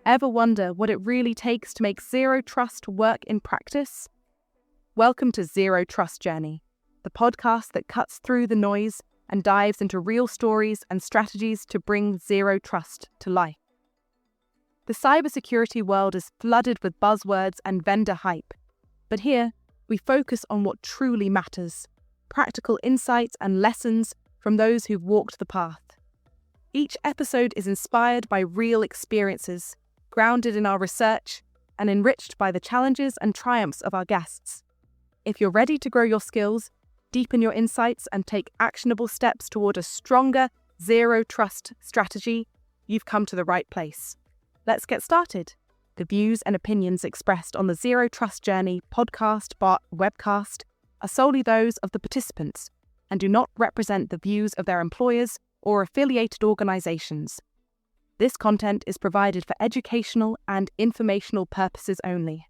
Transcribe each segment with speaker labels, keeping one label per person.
Speaker 1: Ever wonder what it really takes to make zero trust work in practice? Welcome to Zero Trust Journey, the podcast that cuts through the noise and dives into real stories and strategies to bring zero trust to life. The cybersecurity world is flooded with buzzwords and vendor hype, but here we focus on what truly matters, practical insights and lessons from those who've walked the path. Each episode is inspired by real experiences, grounded in our research, and enriched by the challenges and triumphs of our guests. If you're ready to grow your skills, deepen your insights, and take actionable steps toward a stronger zero trust strategy, you've come to the right place. Let's get started. The views and opinions expressed on the Zero Trust Journey podcast, webcast are solely those of the participants and do not represent the views of their employers or affiliated organizations. This content is provided for educational and informational purposes only.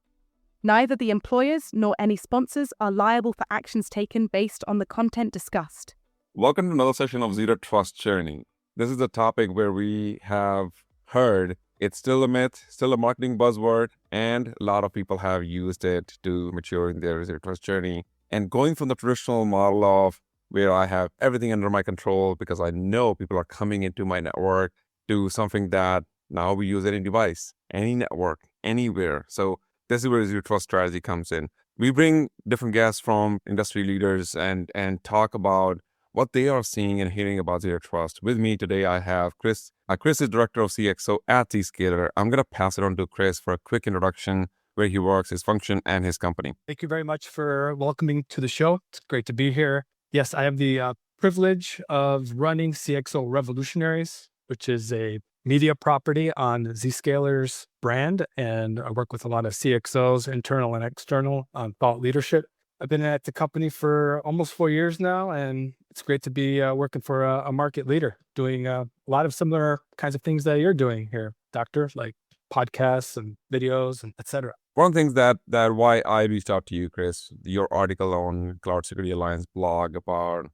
Speaker 1: Neither the employers nor any sponsors are liable for actions taken based on the content discussed.
Speaker 2: Welcome to another session of Zero Trust Journey. This is a topic where we have heard it's still a myth, still a marketing buzzword, and a lot of people have used it to mature in their Zero Trust journey. And going from the traditional model of where I have everything under my control because I know people are coming into my network, to something that now we use any device, any network, anywhere. So this is where Zero Trust strategy comes in. We bring different guests from industry leaders and talk about what they are seeing and hearing about Zero Trust. With me today, I have Chris. Chris is Director of CXO at Zscaler. I'm going to pass it on to Chris for a quick introduction, where he works, his function, and his company.
Speaker 3: Thank you very much for welcoming to the show. It's great to be here. Yes, I have the privilege of running CXO Revolutionaries, which is a media property on Zscaler's brand. And I work with a lot of CXOs, internal and external, on thought leadership. I've been at the company for almost 4 years now, and it's great to be working for a market leader, doing a lot of similar kinds of things that you're doing here, Doctor, like podcasts and videos and et cetera.
Speaker 2: One of the things that why I reached out to you, Chris, your article on Cloud Security Alliance blog about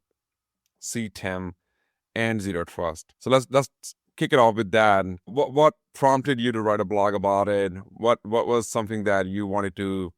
Speaker 2: CTEM and Zero Trust. So let's kick it off with that. What prompted you to write a blog about it? What was something that you wanted to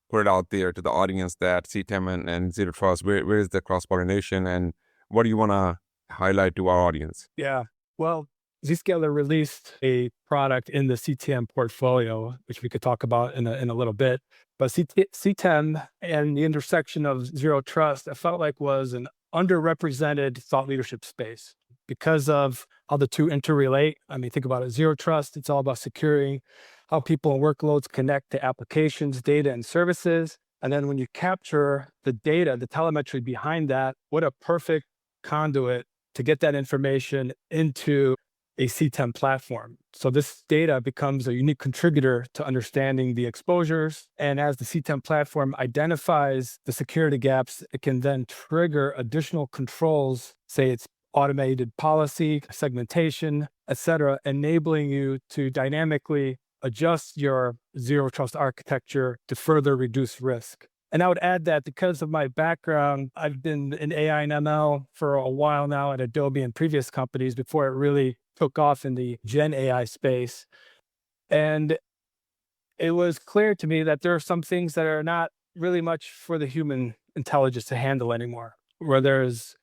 Speaker 2: put it out there to the audience that CTEM and Zero Trust, where is the cross-pollination, and what do you want to highlight to our audience?
Speaker 3: Yeah, well, Zscaler released a product in the CTEM portfolio, which we could talk about in a little bit. But CTEM and the intersection of Zero Trust, I felt like was an underrepresented thought leadership space because of how the two interrelate. I mean, think about it. Zero Trust, it's all about securing how people and workloads connect to applications, data, and services. And then when you capture the data, the telemetry behind that, what a perfect conduit to get that information into a CTEM platform. So this data becomes a unique contributor to understanding the exposures. And as the CTEM platform identifies the security gaps, it can then trigger additional controls, say it's automated policy, segmentation, et cetera, enabling you to dynamically adjust your Zero Trust architecture to further reduce risk. And I would add that because of my background, I've been in AI and ML for a while now at Adobe and previous companies before it really took off in the Gen AI space. And it was clear to me that there are some things that are not really much for the human intelligence to handle anymore, where there's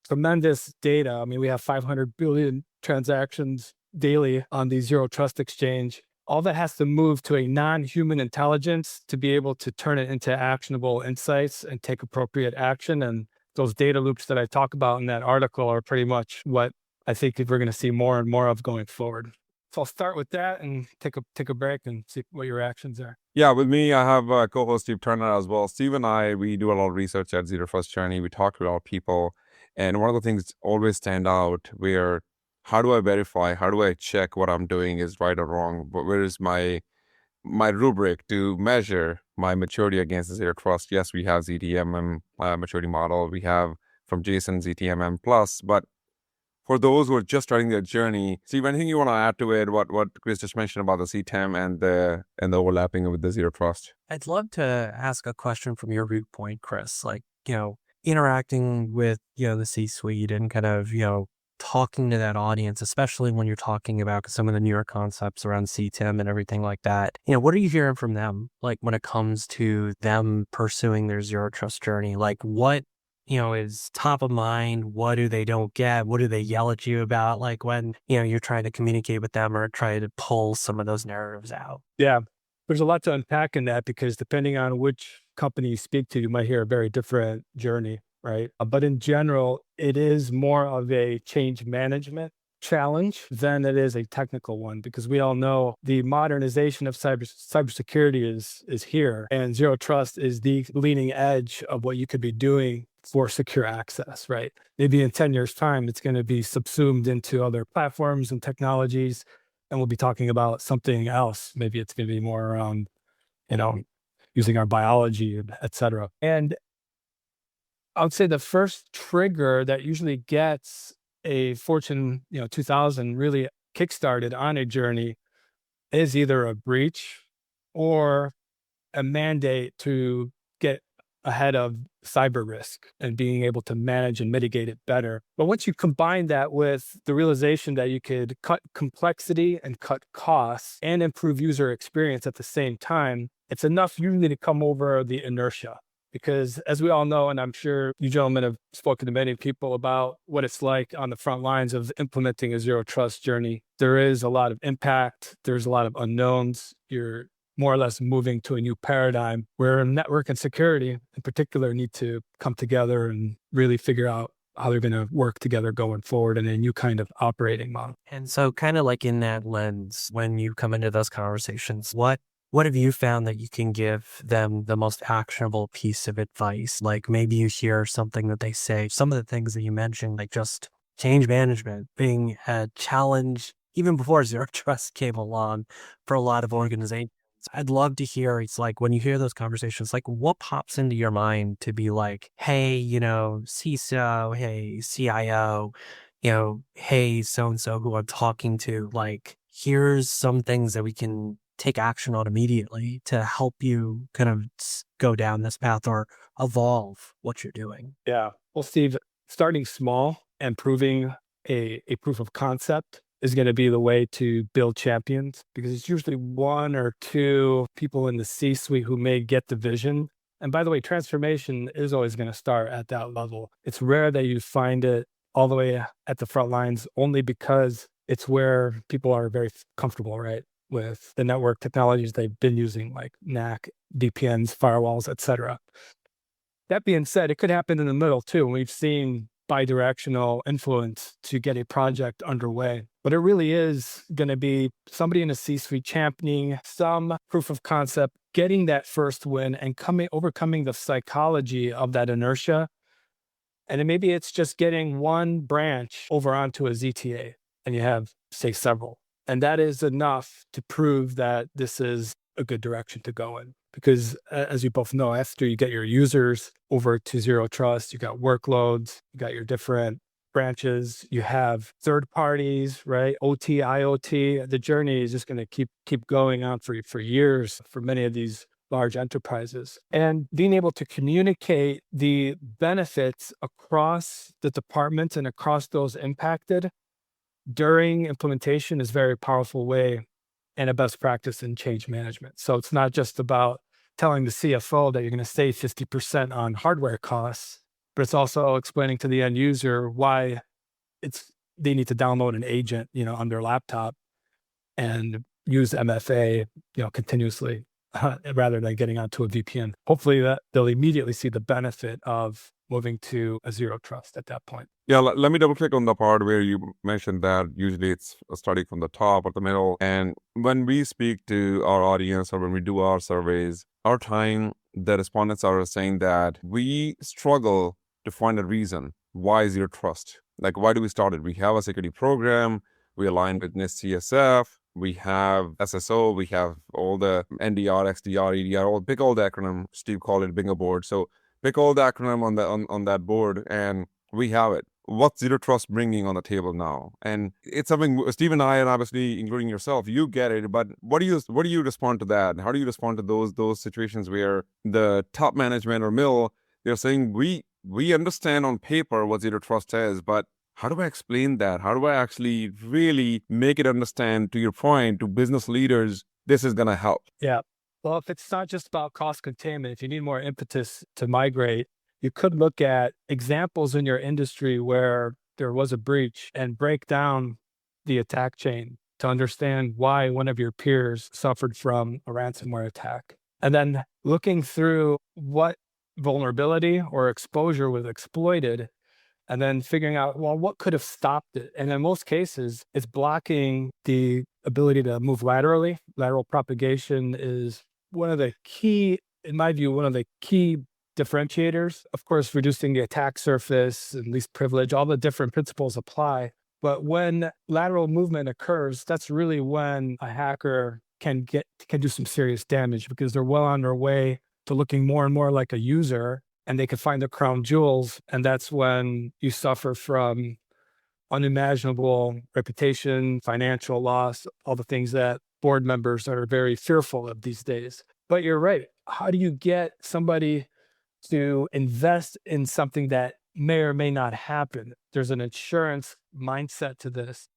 Speaker 3: tremendous data. I mean, we have 500 billion transactions daily on the Zero Trust exchange. All that has to move to a non-human intelligence to be able to turn it into actionable insights and take appropriate action. And those data loops that I talk about in that article are pretty much what I think we're going to see more and more of going forward. So I'll start with that and take a break and see what your reactions are.
Speaker 2: Yeah, with me, I have co-host Steve Turner as well. Steve and I, we do a lot of research at Zero Trust Journey. We talk to a lot of people. And one of the things always stand out where, how do I verify? How do I check what I'm doing is right or wrong? But where is my rubric to measure my maturity against the Zero Trust? Yes, we have ZTMM maturity model. We have from Jason ZTMM Plus. But for those who are just starting their journey, Steve, anything you want to add to it? What Chris just mentioned about the CTEM and the overlapping with the Zero Trust?
Speaker 4: I'd love to ask a question from your viewpoint, Chris. Like, interacting with the C-suite and kind of talking to that audience, especially when you're talking about some of the newer concepts around CTEM and everything like that, what are you hearing from them? Like when it comes to them pursuing their zero trust journey, like what, is top of mind? What do they don't get? What do they yell at you about? Like when, you're trying to communicate with them or try to pull some of those narratives out.
Speaker 3: Yeah, there's a lot to unpack in that because depending on which company you speak to, you might hear a very different journey, right? But in general, it is more of a change management challenge than it is a technical one, because we all know the modernization of cybersecurity is here, and zero trust is the leading edge of what you could be doing for secure access, right? Maybe in 10 years' time, it's going to be subsumed into other platforms and technologies, and we'll be talking about something else. Maybe it's going to be more around, using our biology, et cetera. And I would say the first trigger that usually gets a Fortune 2000 really kickstarted on a journey is either a breach or a mandate to get ahead of cyber risk and being able to manage and mitigate it better. But once you combine that with the realization that you could cut complexity and cut costs and improve user experience at the same time, it's enough usually to come over the inertia. Because as we all know, and I'm sure you gentlemen have spoken to many people about what it's like on the front lines of implementing a zero trust journey, there is a lot of impact. There's a lot of unknowns. You're more or less moving to a new paradigm where network and security in particular need to come together and really figure out how they're going to work together going forward in a new kind of operating model.
Speaker 4: And so kind of like in that lens, when you come into those conversations, what have you found that you can give them the most actionable piece of advice? Like maybe you hear something that they say, some of the things that you mentioned, like just change management being a challenge even before zero trust came along for a lot of organizations. I'd love to hear, it's like when you hear those conversations, like what pops into your mind to be like, hey, CISO, hey, CIO, hey, so-and-so who I'm talking to, like, here's some things that we can take action on immediately to help you kind of go down this path or evolve what you're doing.
Speaker 3: Yeah. Well, Steve, starting small and proving a proof of concept is going to be the way to build champions, because it's usually one or two people in the C-suite who may get the vision. And by the way, transformation is always going to start at that level. It's rare that you find it all the way at the front lines, only because it's where people are very comfortable, right? With the network technologies they've been using, like NAC, VPNs, firewalls, et cetera. That being said, it could happen in the middle too. We've seen bidirectional influence to get a project underway. But it really is going to be somebody in a C-suite championing some proof of concept, getting that first win and overcoming the psychology of that inertia. And then maybe it's just getting one branch over onto a ZTA, and you have, say, several. And that is enough to prove that this is a good direction to go in. Because as you both know, after you get your users over to zero trust, you got workloads, you got your different branches, you have third parties, right? OT, IoT. The journey is just going to keep going on for years for many of these large enterprises. And being able to communicate the benefits across the departments and across those impacted during implementation is a very powerful way and a best practice in change management. So it's not just about telling the CFO that you're going to save 50% on hardware costs, but it's also explaining to the end user why they need to download an agent, on their laptop and use MFA, continuously rather than getting onto a VPN. Hopefully that they'll immediately see the benefit of moving to a zero trust at that point.
Speaker 2: Yeah, let me double click on the part where you mentioned that usually it's starting from the top or the middle. And when we speak to our audience or when we do our surveys, our time, the respondents are saying that we struggle to find a reason why zero trust. Like, why do we start it? We have a security program, we align with NIST CSF, we have SSO, we have all the NDR, XDR, EDR, pick all the acronym. Steve called it bingo board. So pick all the acronym on that board and we have it. What's zero trust bringing on the table now? And it's something Steve and I, and obviously including yourself, you get it. But what do you respond to that? How do you respond to those situations where the top management or middle, they're saying we understand on paper what zero trust is, but how do I explain that? How do I actually really make it understand, to your point, to business leaders, this is going to help?
Speaker 3: Yeah. Well, if it's not just about cost containment, if you need more impetus to migrate, you could look at examples in your industry where there was a breach and break down the attack chain to understand why one of your peers suffered from a ransomware attack. And then looking through what vulnerability or exposure was exploited, and then figuring out, well, what could have stopped it? And in most cases, it's blocking the ability to move laterally. Lateral propagation is one of the key, in my view, one of the key differentiators. Of course, reducing the attack surface and least privilege, all the different principles apply. But when lateral movement occurs, that's really when a hacker can do some serious damage, because they're well on their way to looking more and more like a user, and they can find the crown jewels. And that's when you suffer from unimaginable reputation, financial loss, all the things that board members are very fearful of these days. But you're right. How do you get somebody to invest in something that may or may not happen? There's an insurance mindset to this.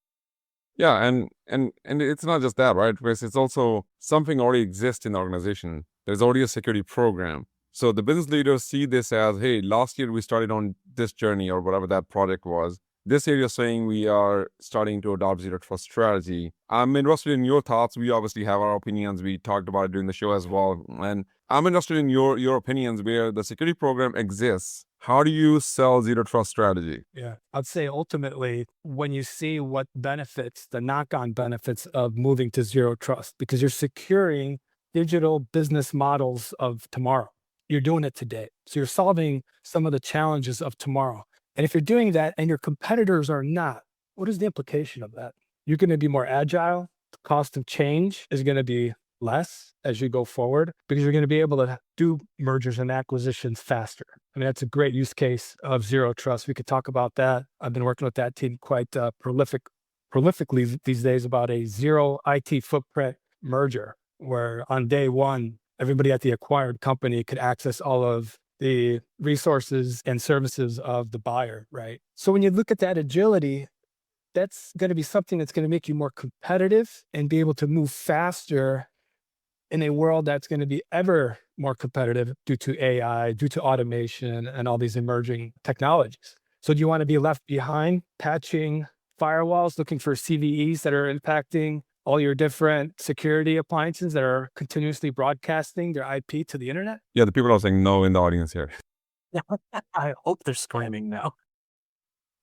Speaker 2: Yeah, and it's not just that, right? Because it's also something already exists in the organization. There's already a security program. So the business leaders see this as, hey, last year we started on this journey or whatever that project was. This year you're saying we are starting to adopt zero trust strategy. I'm interested in your thoughts. We obviously have our opinions. We talked about it during the show as well. And I'm interested in your opinions where the security program exists. How do you sell zero trust strategy?
Speaker 3: Yeah, I'd say ultimately, when you see what benefits, the knock-on benefits of moving to zero trust, because you're securing digital business models of tomorrow. You're doing it today. So you're solving some of the challenges of tomorrow. And if you're doing that and your competitors are not, what is the implication of that? You're going to be more agile. The cost of change is going to be less as you go forward, because you're going to be able to do mergers and acquisitions faster. I mean, that's a great use case of zero trust. We could talk about that. I've been working with that team quite prolifically these days about a zero IT footprint merger, where on day one, everybody at the acquired company could access all of the resources and services of the buyer, right? So when you look at that agility, that's going to be something that's going to make you more competitive and be able to move faster in a world that's going to be ever more competitive due to AI, due to automation, and all these emerging technologies. So do you want to be left behind patching firewalls, looking for CVEs that are impacting all your different security appliances that are continuously broadcasting their IP to the internet?
Speaker 2: Yeah, the people are saying no in the audience here.
Speaker 4: I hope they're screaming now.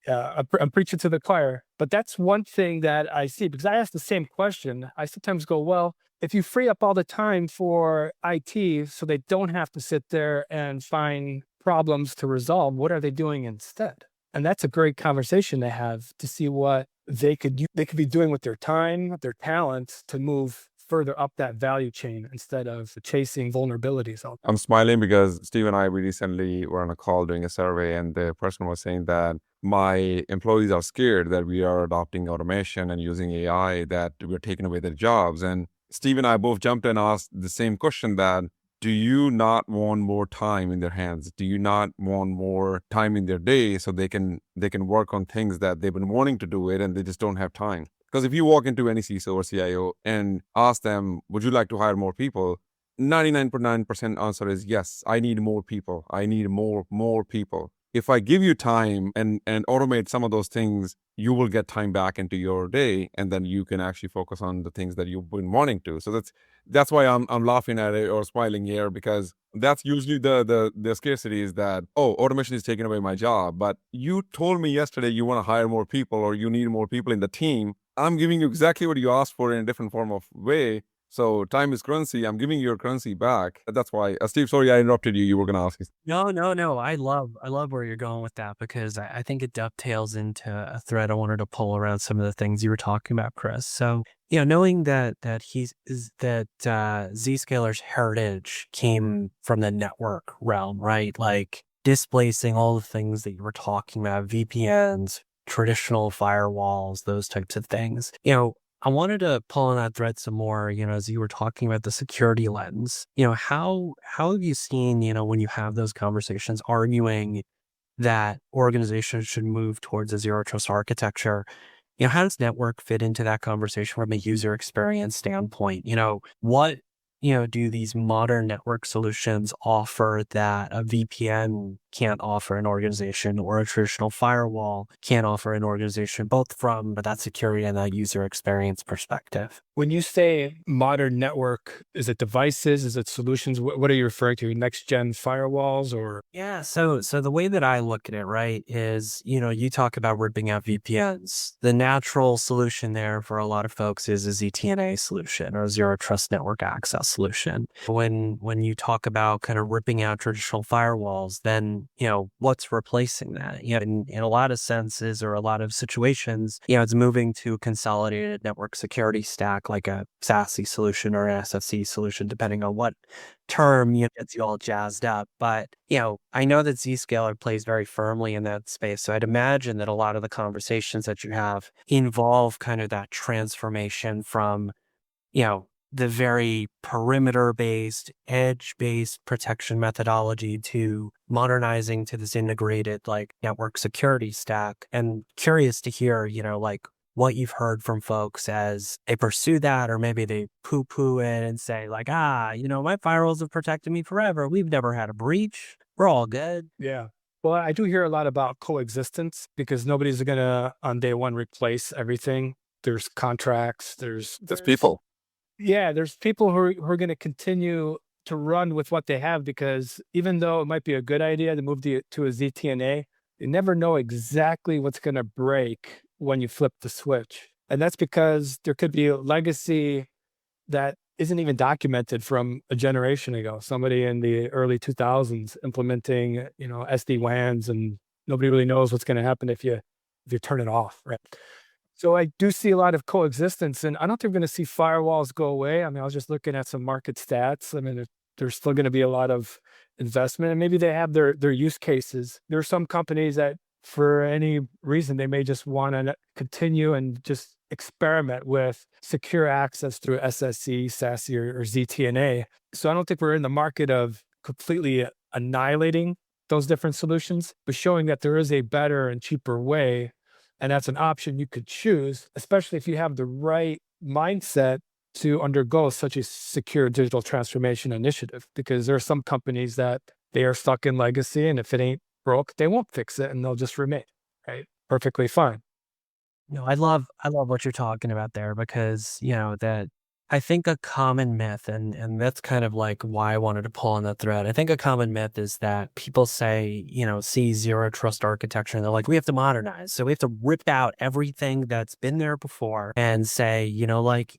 Speaker 3: Yeah, I'm preaching to the choir. But that's one thing that I see, because I ask the same question. I sometimes go, well, if you free up all the time for IT so they don't have to sit there and find problems to resolve, what are they doing instead? And that's a great conversation to have, to see what they could be doing with their time, their talents, to move further up that value chain instead of chasing vulnerabilities.
Speaker 2: I'm smiling because Steve and I, we recently were on a call doing a survey, and the person was saying that my employees are scared that we are adopting automation and using AI, that we're taking away their jobs. And Steve and I both jumped in and asked the same question, that do you not want more time in their hands? Do you not want more time in their day so they can work on things that they've been wanting to do it and they just don't have time? Because if you walk into any CISO or CIO and ask them, would you like to hire more people? 99.9% answer is yes, I need more people. I need more people. If I give you time and automate some of those things, you will get time back into your day, and then you can actually focus on the things that you've been wanting to. So that's why I'm laughing at it or smiling here, because that's usually the scarcity is that, oh, automation is taking away my job. But you told me yesterday you want to hire more people or you need more people in the team. I'm giving you exactly what you asked for in a different form of way. So time is currency. I'm giving you your currency back. That's why. Steve, sorry I interrupted you. You were going to ask me.
Speaker 4: No. I love where you're going with that, because I think it dovetails into a thread I wanted to pull around some of the things you were talking about, Chris. So, knowing that Zscaler's heritage came from the network realm, right? Like displacing all the things that you were talking about, VPNs, traditional firewalls, those types of things. I wanted to pull on that thread some more, as you were talking about the security lens. How have you seen, when you have those conversations, arguing that organizations should move towards a zero trust architecture, how does network fit into that conversation from a user experience standpoint? What, do these modern network solutions offer that a VPN can't offer an organization or a traditional firewall can't offer an organization, both from that security and that user experience perspective?
Speaker 3: When you say modern network, is it devices? Is it solutions? What are you referring to? Next gen firewalls or?
Speaker 4: Yeah, so the way that I look at it, right, is, you talk about ripping out VPNs. The natural solution there for a lot of folks is a ZTNA solution or a zero trust network access solution. When you talk about kind of ripping out traditional firewalls, then, what's replacing that? In a lot of senses or a lot of situations, it's moving to a consolidated network security stack like a SASE solution or an SFC solution, depending on what term gets you all jazzed up. But, I know that Zscaler plays very firmly in that space. So I'd imagine that a lot of the conversations that you have involve kind of that transformation from, the very perimeter-based, edge-based protection methodology to modernizing to this integrated like network security stack. And curious to hear, what you've heard from folks as they pursue that, or maybe they poo-poo it and say like, my firewalls have protected me forever. We've never had a breach. We're all good.
Speaker 3: Yeah. Well, I do hear a lot about coexistence because nobody's going to on day one replace everything. There's contracts. There's
Speaker 2: people.
Speaker 3: Yeah, there's people who are going to continue to run with what they have because even though it might be a good idea to move to a ZTNA, you never know exactly what's going to break when you flip the switch. And that's because there could be a legacy that isn't even documented from a generation ago. Somebody in the early 2000s implementing, SD-WANs, and nobody really knows what's going to happen if you turn it off, right? So I do see a lot of coexistence, and I don't think we're going to see firewalls go away. I mean, I was just looking at some market stats. I mean, there's still going to be a lot of investment, and maybe they have their use cases. There are some companies that, for any reason, they may just want to continue and just experiment with secure access through SSE, SASE, or ZTNA. So I don't think we're in the market of completely annihilating those different solutions, but showing that there is a better and cheaper way. And that's an option you could choose, especially if you have the right mindset to undergo such a secure digital transformation initiative, because there are some companies that they are stuck in legacy, and if it ain't broke, they won't fix it and they'll just remain, right? Perfectly fine.
Speaker 4: I love what you're talking about there because, that I think a common myth, and that's kind of like why I wanted to pull on that thread. I think a common myth is that people say, see zero trust architecture and they're like, we have to modernize. So we have to rip out everything that's been there before and say,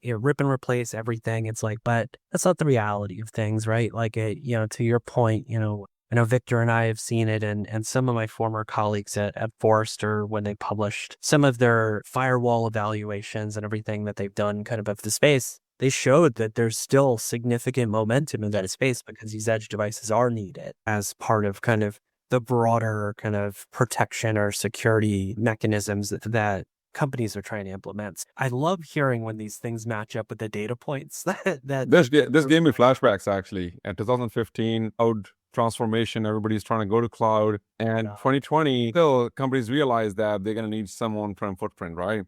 Speaker 4: rip and replace everything. It's like, but that's not the reality of things, right? Like, to your point, I know Victor and I have seen it, and some of my former colleagues at Forrester, when they published some of their firewall evaluations and everything that they've done kind of the space, they showed that there's still significant momentum in that space because these edge devices are needed as part of kind of the broader kind of protection or security mechanisms that companies are trying to implement. I love hearing when these things match up with the data points that
Speaker 2: This gave me flashbacks actually. In 2015, cloud transformation, everybody's trying to go to cloud. And 2020, still companies realize that they're going to need some on-prem footprint, right?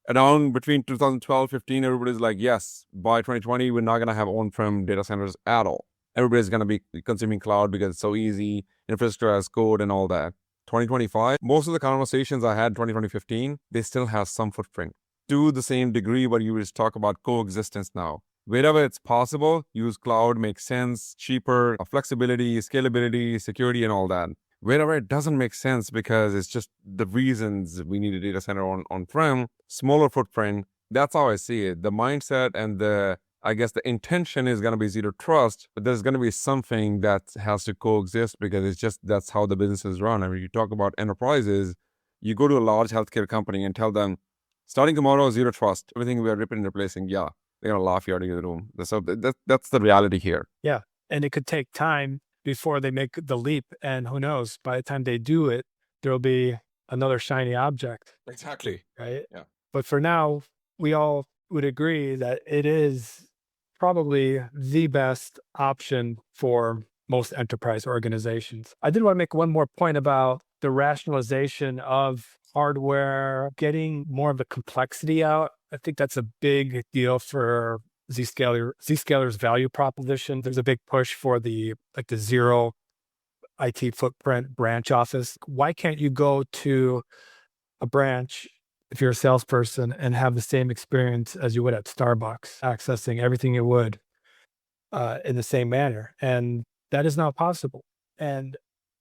Speaker 2: Around between 2012, 15, everybody's like, yes, by 2020, we're not going to have on-prem data centers at all. Everybody's going to be consuming cloud because it's so easy, infrastructure as code and all that. 2025, most of the conversations I had 2015, they still have some footprint. To the same degree, but you just talk about coexistence now. Wherever it's possible, use cloud, makes sense, cheaper, flexibility, scalability, security, and all that. Wherever it doesn't make sense because it's just the reasons we need a data center on-prem, smaller footprint, that's how I see it. The mindset and the intention is going to be zero trust, but there's going to be something that has to coexist because it's just, that's how the businesses run. I mean, you talk about enterprises, you go to a large healthcare company and tell them, starting tomorrow, zero trust, everything we are ripping and replacing, yeah, they're going to laugh you out of the room. So that's the reality here.
Speaker 3: Yeah. And it could take time before they make the leap. And who knows, by the time they do it, there'll be another shiny object.
Speaker 2: Exactly.
Speaker 3: Right?
Speaker 2: Yeah.
Speaker 3: But for now, we all would agree that it is probably the best option for most enterprise organizations. I did want to make one more point about the rationalization of hardware, getting more of the complexity out. I think that's a big deal for Zscaler's value proposition. There's a big push for the zero IT footprint branch office. Why can't you go to a branch if you're a salesperson and have the same experience as you would at Starbucks, accessing everything you would in the same manner? And that is not possible. And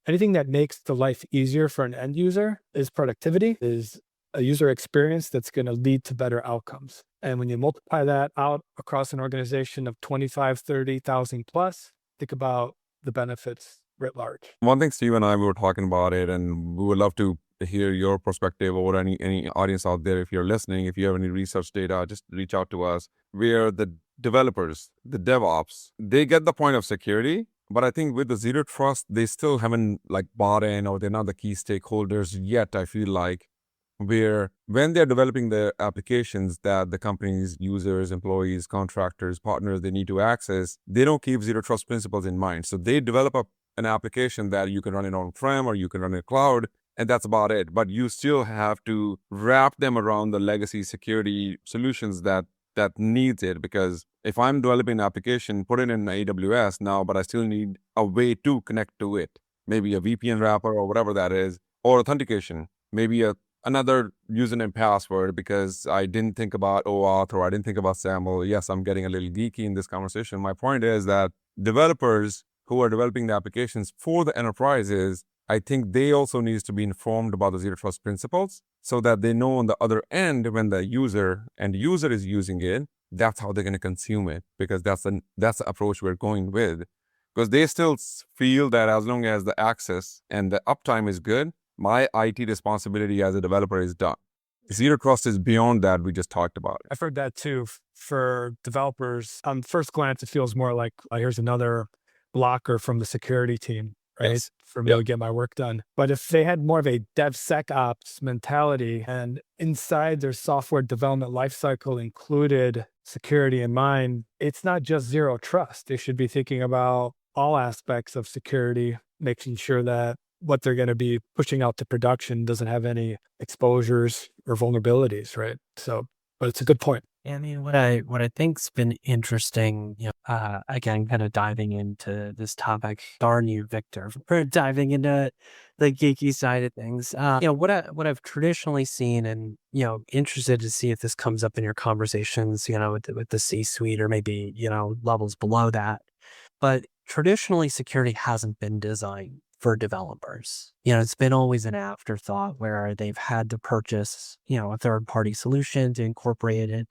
Speaker 3: anything that makes the life easier for an end user is productivity, is a user experience that's going to lead to better outcomes. And when you multiply that out across an organization of 25, 30,000 plus, think about the benefits writ large.
Speaker 2: One thing Steve and I, we were talking about it, and we would love to hear your perspective, or any audience out there. If you're listening, if you have any research data, just reach out to us. Where the developers, the DevOps, they get the point of security, but I think with the zero trust, they still haven't bought in, or they're not the key stakeholders yet, I feel like, where when they're developing the applications that the company's users, employees, contractors, partners, they need to access, they don't keep zero trust principles in mind. So they develop an application that you can run it on-prem or you can run it cloud, and that's about it. But you still have to wrap them around the legacy security solutions that needs it. Because if I'm developing an application, put it in AWS now, but I still need a way to connect to it, maybe a VPN wrapper or whatever that is, or authentication, maybe another username password, because I didn't think about OAuth or I didn't think about SAML. Yes, I'm getting a little geeky in this conversation. My point is that developers who are developing the applications for the enterprises, I think they also needs to be informed about the zero trust principles, so that they know on the other end, when the user is using it, that's how they're going to consume it, because that's the approach we're going with. Because they still feel that as long as the access and the uptime is good, my IT responsibility as a developer is done. Zero trust is beyond that. We just talked about it.
Speaker 3: I've heard that too. For developers, on first glance, it feels more like here's another blocker from the security team, right?
Speaker 2: Yes.
Speaker 3: For me to get my work done. But if they had more of a DevSecOps mentality, and inside their software development lifecycle included security in mind, it's not just zero trust. They should be thinking about all aspects of security, making sure that what they're going to be pushing out to production doesn't have any exposures or vulnerabilities, right? So, but it's a good point.
Speaker 4: I mean, what I think's been interesting, again, kind of diving into this topic. Darn you, Victor, for diving into the geeky side of things. What I've traditionally seen, and interested to see if this comes up in your conversations, with the C-suite or maybe levels below that. But traditionally, security hasn't been designed for developers. It's been always an afterthought where they've had to purchase, a third-party solution to incorporate it,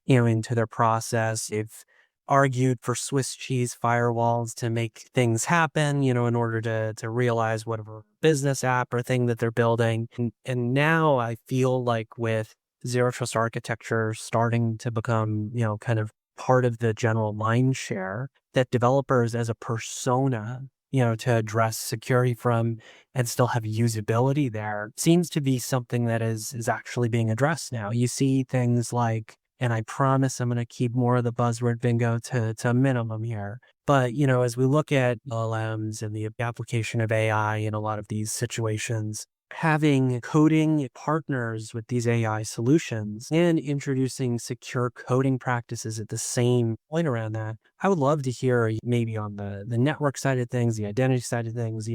Speaker 4: into their process. They've argued for Swiss cheese firewalls to make things happen, in order to realize whatever business app or thing that they're building. And now I feel like with zero trust architecture starting to become, kind of part of the general mind share, that developers as a persona, to address security from and still have usability there, seems to be something that is actually being addressed now. You see things like, and I promise I'm going to keep more of the buzzword bingo to a minimum here, but, as we look at LLMs and the application of AI in a lot of these situations, having coding partners with these AI solutions and introducing secure coding practices at the same point around that, I would love to hear maybe on the network side of things, the identity side of things,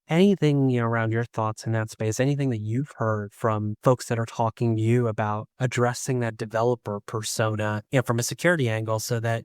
Speaker 4: anything, around your thoughts in that space, anything that you've heard from folks that are talking to you about addressing that developer persona, from a security angle, so that,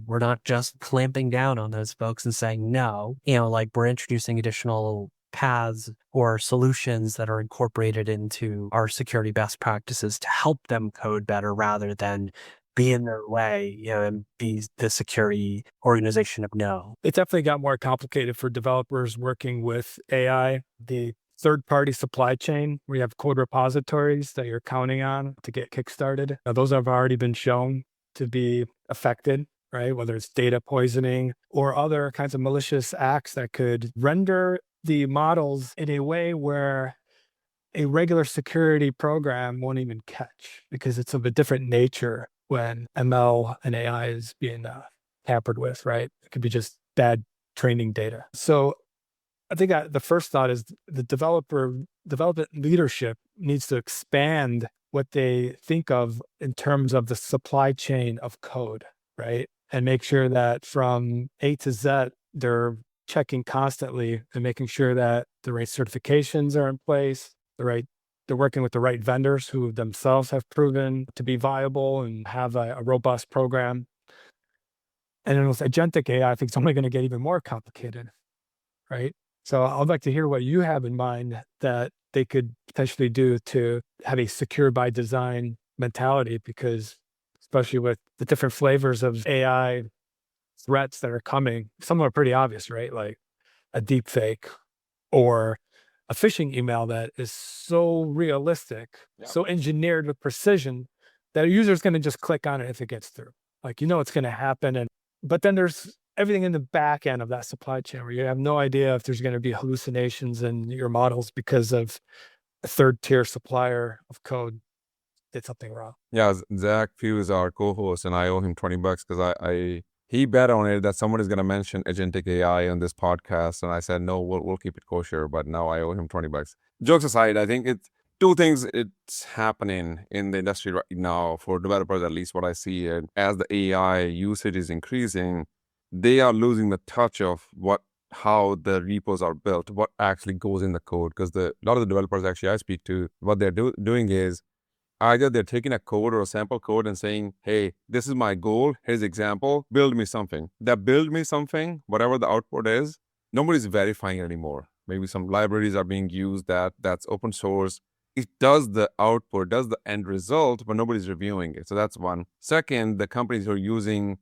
Speaker 4: we're not just clamping down on those folks and saying no, we're introducing additional paths or solutions that are incorporated into our security best practices to help them code better rather than be in their way, and be the security organization of no.
Speaker 3: It definitely got more complicated for developers working with AI. The third-party supply chain, where you have code repositories that you're counting on to get kickstarted. Now, those have already been shown to be affected, right? Whether it's data poisoning or other kinds of malicious acts that could render the models in a way where a regular security program won't even catch, because it's of a different nature when ML and AI is being tampered with, right? It could be just bad training data. So I think the first thought is the development leadership needs to expand what they think of in terms of the supply chain of code, right? And make sure that from A to Z, they're checking constantly and making sure that the right certifications are in place, they're working with the right vendors who themselves have proven to be viable and have a robust program. And then with agentic AI, I think it's only going to get even more complicated, right? So I'd like to hear what you have in mind that they could potentially do to have a secure by design mentality, because especially with the different flavors of AI threats that are coming, some are pretty obvious, right? Like a deep fake or a phishing email that is so realistic, so engineered with precision that a user is going to just click on it if it gets through. Like, it's going to happen. But then there's everything in the back end of that supply chain where you have no idea if there's going to be hallucinations in your models because of a third tier supplier of code did something wrong.
Speaker 2: Yeah, Zach Pugh is our co-host, and I owe him $20 because he bet on it that someone is going to mention agentic AI on this podcast, and I said no, we'll keep it kosher. But now I owe him $20. Jokes aside, I think it's two things. It's happening in the industry right now for developers, at least what I see. And as the AI usage is increasing, they are losing the touch of how the repos are built, what actually goes in the code. Because a lot of the developers actually I speak to, what they're doing is either they're taking a code or a sample code and saying, hey, this is my goal, here's example, build me something. That build me something, whatever the output is, nobody's verifying it anymore. Maybe some libraries are being used that's open source. It does the output, does the end result, but nobody's reviewing it. So that's one. Second, the companies who are using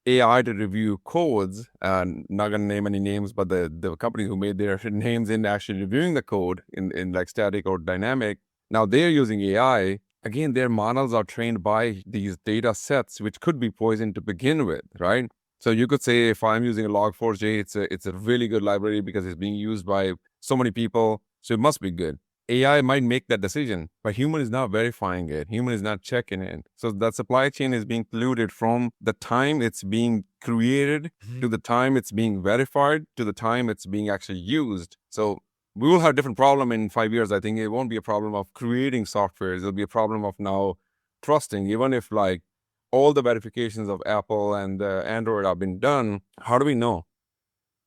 Speaker 2: AI to review codes, not going to name any names, but the companies who made their names in actually reviewing the code in like static or dynamic, now they're using AI. Again, their models are trained by these data sets, which could be poisoned to begin with, right? So you could say if I'm using a Log4j, it's a really good library because it's being used by so many people, so it must be good. AI might make that decision, but human is not verifying it. Human is not checking it. So that supply chain is being polluted from the time it's being created to the time it's being verified to the time it's being actually used. So we will have a different problem in 5 years. I think it won't be a problem of creating software. It'll be a problem of now trusting. Even if like all the verifications of Apple and Android have been done, how do we know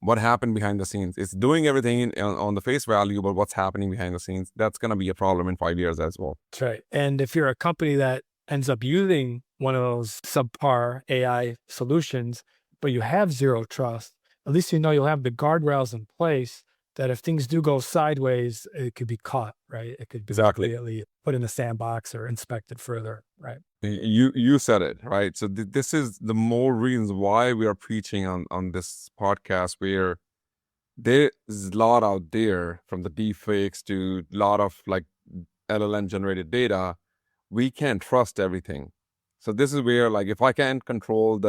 Speaker 2: what happened behind the scenes? It's doing everything on the face value, but what's happening behind the scenes, that's going to be a problem in 5 years as well.
Speaker 3: That's right. And if you're a company that ends up using one of those subpar AI solutions, but you have zero trust, at least you'll have the guardrails in place that if things do go sideways, it could be caught, right? It could be immediately put in the sandbox or inspected further, right?
Speaker 2: You said it, right? So this is the more reasons why we are preaching on this podcast, where there's a lot out there, from the deepfakes to a lot of like LLM generated data. We can't trust everything. So this is where, like, if I can't control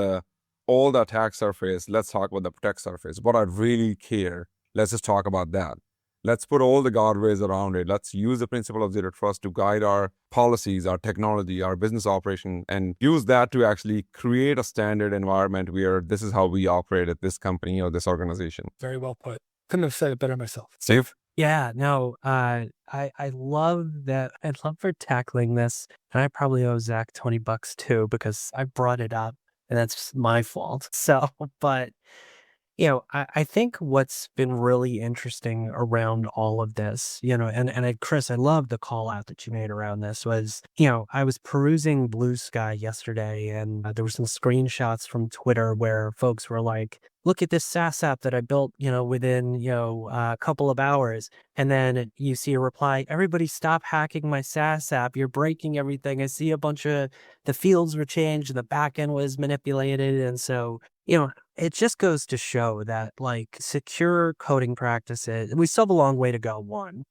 Speaker 2: all the attack surface, let's talk about the protect surface. What I really care, let's just talk about that. Let's put all the guardrails around it. Let's use the principle of zero trust to guide our policies, our technology, our business operation, and use that to actually create a standard environment where this is how we operate at this company or this organization.
Speaker 3: Very well put. Couldn't have said it better myself.
Speaker 2: Steve?
Speaker 4: Yeah, no, I love that. I love for tackling this. And I probably owe Zach $20 too, because I brought it up and that's my fault. So, but I think what's been really interesting around all of this, Chris, I love the call out that you made around this was, I was perusing Blue Sky yesterday and there were some screenshots from Twitter where folks were like, look at this SaaS app that I built, within, a couple of hours. And then you see a reply, everybody stop hacking my SaaS app. You're breaking everything. I see a bunch of the fields were changed. The backend was manipulated. And so, it just goes to show that like secure coding practices, we still have a long way to go,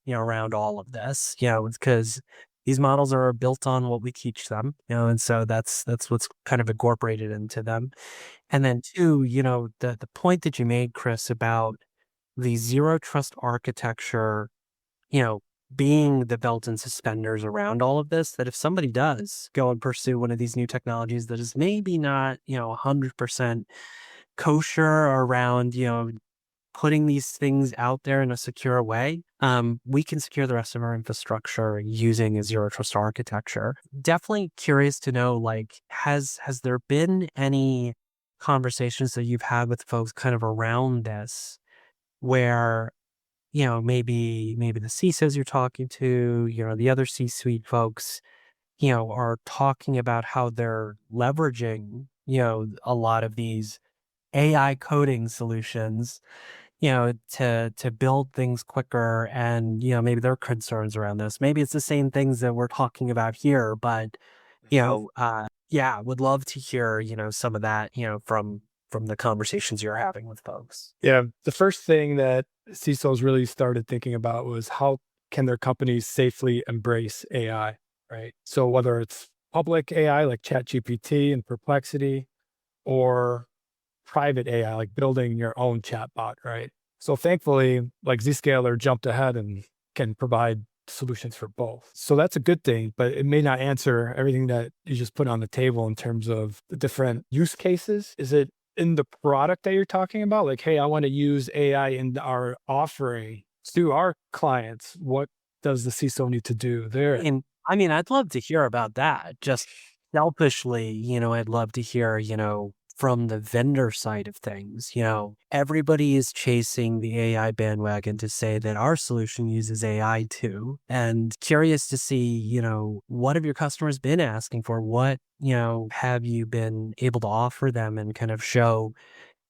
Speaker 4: around all of this, because these models are built on what we teach them, and so that's what's kind of incorporated into them. And then two, the point that you made, Chris, about the zero trust architecture, being the belt and suspenders around all of this, that if somebody does go and pursue one of these new technologies that is maybe not, 100% kosher around, putting these things out there in a secure way, we can secure the rest of our infrastructure using a zero trust architecture. Definitely curious to know, like, has there been any conversations that you've had with folks kind of around this where, maybe the CISOs you're talking to, the other C-suite folks, are talking about how they're leveraging, a lot of these AI coding solutions, to build things quicker, and, maybe their concerns around this. Maybe it's the same things that we're talking about here, but, yeah, would love to hear, some of that, from the conversations you're having with folks.
Speaker 3: Yeah. The first thing that CISOs really started thinking about was how can their companies safely embrace AI, right? So whether it's public AI like ChatGPT and Perplexity, or private AI like building your own chatbot, right? So thankfully, like Zscaler jumped ahead and can provide solutions for both. So that's a good thing, but it may not answer everything that you just put on the table in terms of the different use cases. Is it in the product that you're talking about? Like, hey, I want to use AI in our offering to our clients. What does the CISO need to do there?
Speaker 4: And I'd love to hear about that. Just selfishly, I'd love to hear, from the vendor side of things. Everybody is chasing the AI bandwagon to say that our solution uses AI too. And curious to see, what have your customers been asking for? What, have you been able to offer them and kind of show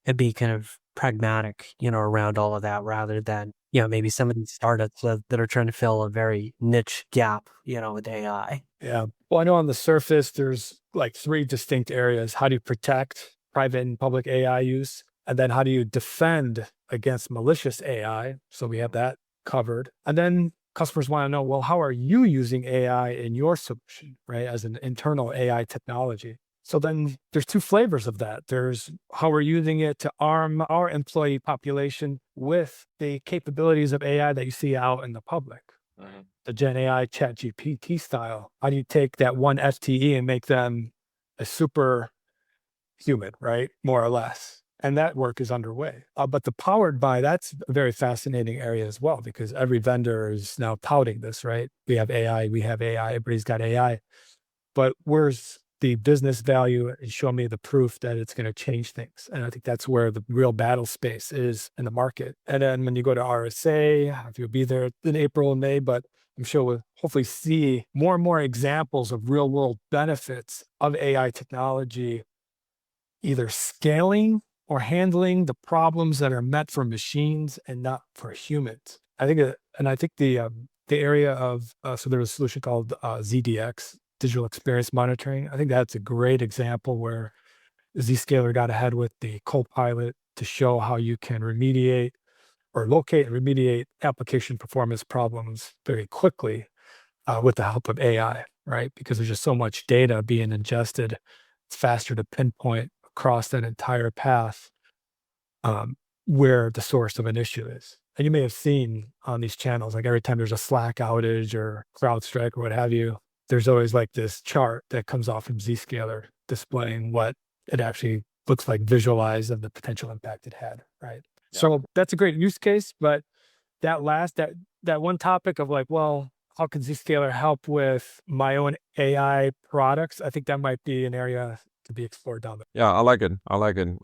Speaker 4: and be kind of pragmatic, around all of that, rather than, maybe some of these startups that are trying to fill a very niche gap, with AI.
Speaker 3: Yeah. Well, I know on the surface, there's like three distinct areas. How do you protect private and public AI use? And then how do you defend against malicious AI? So we have that covered. And then customers want to know, well, how are you using AI in your solution, right? As an internal AI technology. So then there's two flavors of that. There's how we're using it to arm our employee population with the capabilities of AI that you see out in the public. The Gen AI Chat GPT style. How do you take that one FTE and make them a super human, right? More or less. And that work is underway. But the powered by, that's a very fascinating area as well, because every vendor is now touting this, right? We have AI, everybody's got AI. But where's the business value? And show me the proof that it's going to change things. And I think that's where the real battle space is in the market. And then when you go to RSA, if you'll be there in April and May, but I'm sure we'll hopefully see more and more examples of real world benefits of AI technology, either scaling or handling the problems that are meant for machines and not for humans. I think the area of, so there's a solution called ZDX, Digital Experience Monitoring. I think that's a great example where Zscaler got ahead with the Copilot to show how you can remediate or locate and remediate application performance problems very quickly with the help of AI, right? Because there's just so much data being ingested. It's faster to pinpoint across that entire path where the source of an issue is. And you may have seen on these channels, like every time there's a Slack outage or CrowdStrike or what have you, there's always like this chart that comes off from Zscaler displaying what it actually looks like visualized of the potential impact it had, right? Yeah. So that's a great use case, but that one topic of like, well, how can Zscaler help with my own AI products? I think that might be an area to be explored down there.
Speaker 2: Yeah, I like it.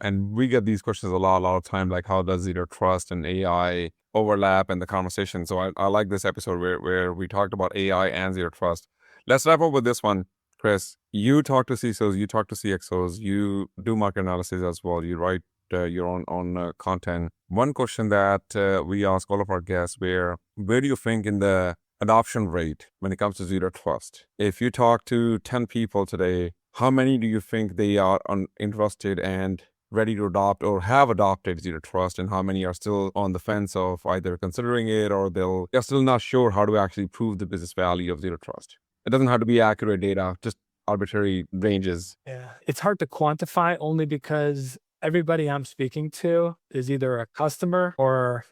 Speaker 2: And we get these questions a lot of time, like how does zero trust and AI overlap in the conversation? So I like this episode where we talked about AI and zero trust. Let's wrap up with this one, Chris. You talk to CISOs, you talk to CXOs, you do market analysis as well. You write your own content. One question that we ask all of our guests, where do you think in the adoption rate when it comes to zero trust? If you talk to 10 people today, how many do you think they are interested and ready to adopt or have adopted zero trust, and how many are still on the fence of either considering it or they're still not sure how to actually prove the business value of zero trust? It doesn't have to be accurate data, just arbitrary ranges.
Speaker 3: Yeah, it's hard to quantify only because everybody I'm speaking to is either a customer or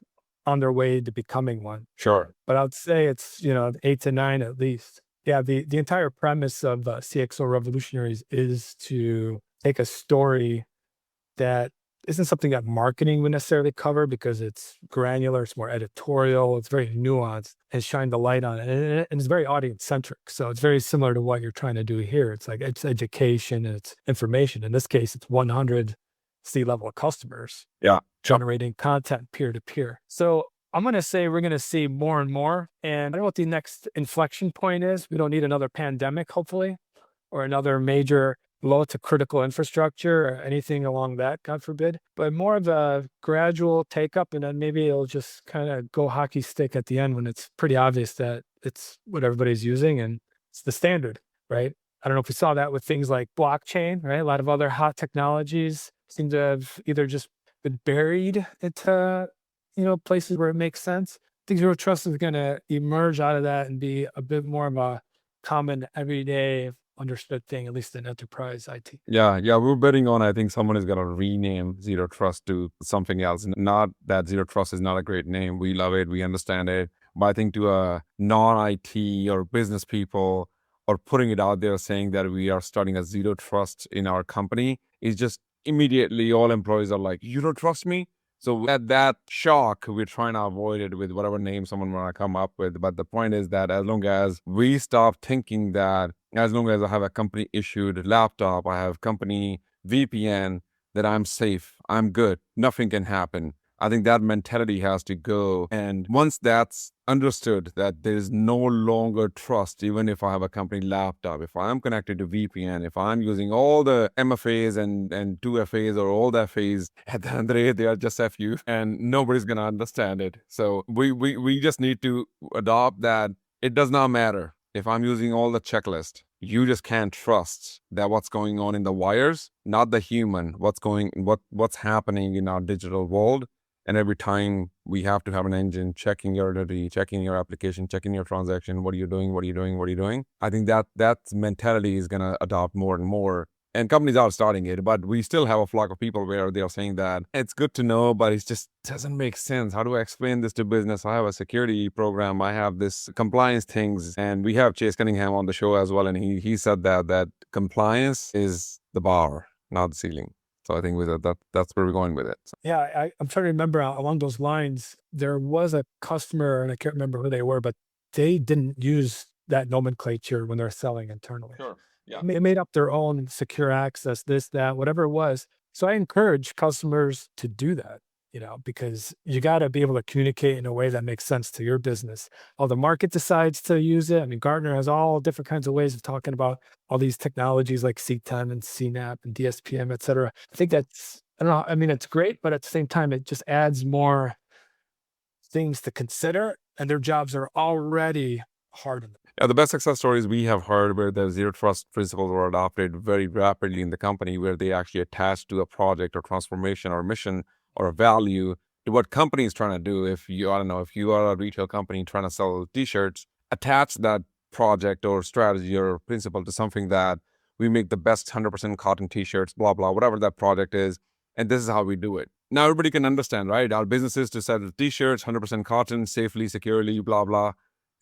Speaker 3: on their way to becoming one.
Speaker 2: Sure.
Speaker 3: But I would say it's, 8 to 9 at least. Yeah, the entire premise of CXO Revolutionaries is to take a story that isn't something that marketing would necessarily cover because it's granular, it's more editorial, it's very nuanced, and shine the light on it. And it's very audience centric. So it's very similar to what you're trying to do here. It's like it's education and it's information. In this case, it's 100 C-level customers generating content peer to peer. So I'm going to say we're going to see more and more. And I don't know what the next inflection point is. We don't need another pandemic, hopefully, or another major blow to critical infrastructure or anything along that, God forbid, but more of a gradual take up. And then maybe it'll just kind of go hockey stick at the end when it's pretty obvious that it's what everybody's using and it's the standard, right? I don't know if we saw that with things like blockchain, right? A lot of other hot technologies seem to have either just been buried into, places where it makes sense. I think zero trust is going to emerge out of that and be a bit more of a common everyday understood thing, at least in enterprise IT.
Speaker 2: Yeah, we're betting on, I think someone is going to rename Zero Trust to something else. Not that Zero Trust is not a great name. We love it. We understand it. But I think to a non-IT or business people or putting it out there saying that we are starting a Zero Trust in our company is just immediately all employees are like, you don't trust me? So at that shock, we're trying to avoid it with whatever name someone want to come up with. But the point is that as long as we stop thinking that, as long as I have a company issued laptop, I have company VPN, that I'm safe, I'm good, nothing can happen. I think that mentality has to go. And once that's understood, that there is no longer trust, even if I have a company laptop, if I'm connected to VPN, if I'm using all the MFAs and 2FAs or all the FAs, at the end of the day, they are just FU and nobody's going to understand it. So we just need to adopt that. It does not matter if I'm using all the checklist. You just can't trust that what's going on in the wires, not the human, what's happening in our digital world. And every time we have to have an engine checking your identity, checking your application, checking your transaction. What are you doing? What are you doing? What are you doing? I think that mentality is going to adopt more and more. And companies are starting it, but we still have a flock of people where they are saying that it's good to know, but it just doesn't make sense. How do I explain this to business? I have a security program. I have this compliance things. And we have Chase Cunningham on the show as well. And he said that compliance is the bar, not the ceiling. So I think with that's where we're going with it. So.
Speaker 3: Yeah, I'm trying to remember along those lines, there was a customer, and I can't remember who they were, but they didn't use that nomenclature when they're selling internally.
Speaker 2: Sure. Yeah.
Speaker 3: They made up their own secure access, this, that, whatever it was. So I encourage customers to do that, because you got to be able to communicate in a way that makes sense to your business. How the market decides to use it. I mean, Gartner has all different kinds of ways of talking about all these technologies like CTEM and CNAP and DSPM, et cetera. I think that's, I don't know, I mean, it's great, but at the same time, it just adds more things to consider, and their jobs are already hard.
Speaker 2: Yeah, the best success stories we have heard where the zero trust principles were adopted very rapidly in the company, where they actually attached to a project or transformation or mission or a value to what company is trying to do. If you are a retail company trying to sell t-shirts, attach that project or strategy or principle to something that we make the best 100% cotton t-shirts, blah, blah, whatever that project is. And this is how we do it. Now everybody can understand, right? Our business is to sell the t-shirts, 100% cotton, safely, securely, blah, blah.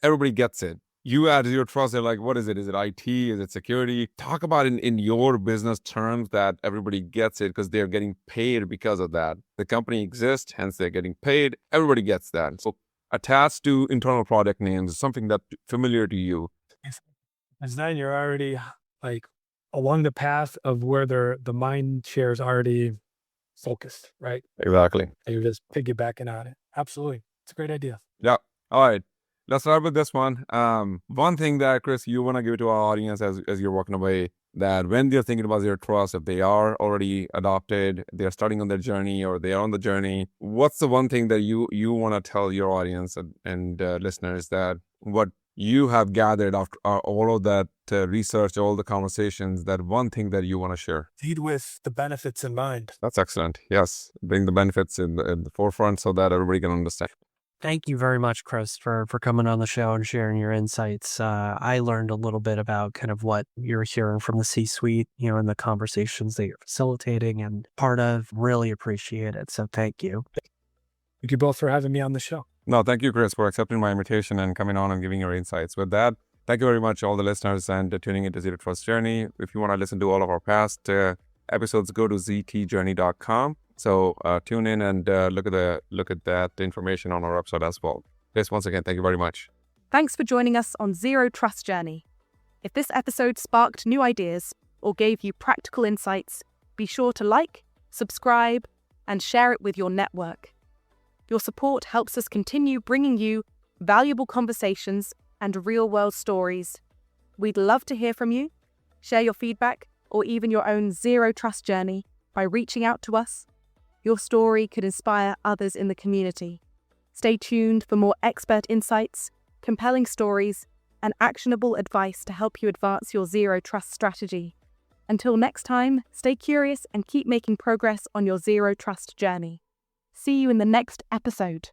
Speaker 2: Everybody gets it. You add zero trust, they're like, what is it? Is it IT? Is it security? Talk about it in your business terms that everybody gets it because they're getting paid because of that. The company exists, hence they're getting paid. Everybody gets that. So attached to internal product names is something that's familiar to you.
Speaker 3: And then you're already like along the path of where the mind share is already focused, right?
Speaker 2: Exactly.
Speaker 3: And you're just piggybacking on it. Absolutely. It's a great idea.
Speaker 2: Yeah. All right. Let's start with this one. One thing that, Chris, you want to give to our audience as you're walking away, that when they're thinking about zero trust, if they are already adopted, they're starting on their journey or they are on the journey, what's the one thing that you want to tell your audience and listeners that what you have gathered after all of that research, all the conversations, that one thing that you want to share?
Speaker 3: Lead with the benefits in mind.
Speaker 2: That's excellent. Yes. Bring the benefits in the forefront so that everybody can understand.
Speaker 4: Thank you very much, Chris, for coming on the show and sharing your insights. I learned a little bit about kind of what you're hearing from the C-suite, in the conversations that you're facilitating and part of. Really appreciate it. So thank you.
Speaker 3: Thank you both for having me on the show.
Speaker 2: No, thank you, Chris, for accepting my invitation and coming on and giving your insights. With that, thank you very much, all the listeners, and tuning into Zero Trust Journey. If you want to listen to all of our past episodes, go to ztjourney.com. So tune in and look at that information on our website as well. Yes, once again, thank you very much.
Speaker 1: Thanks for joining us on Zero Trust Journey. If this episode sparked new ideas or gave you practical insights, be sure to like, subscribe, and share it with your network. Your support helps us continue bringing you valuable conversations and real-world stories. We'd love to hear from you. Share your feedback or even your own Zero Trust journey by reaching out to us. Your story could inspire others in the community. Stay tuned for more expert insights, compelling stories, and actionable advice to help you advance your Zero Trust strategy. Until next time, stay curious and keep making progress on your Zero Trust journey. See you in the next episode.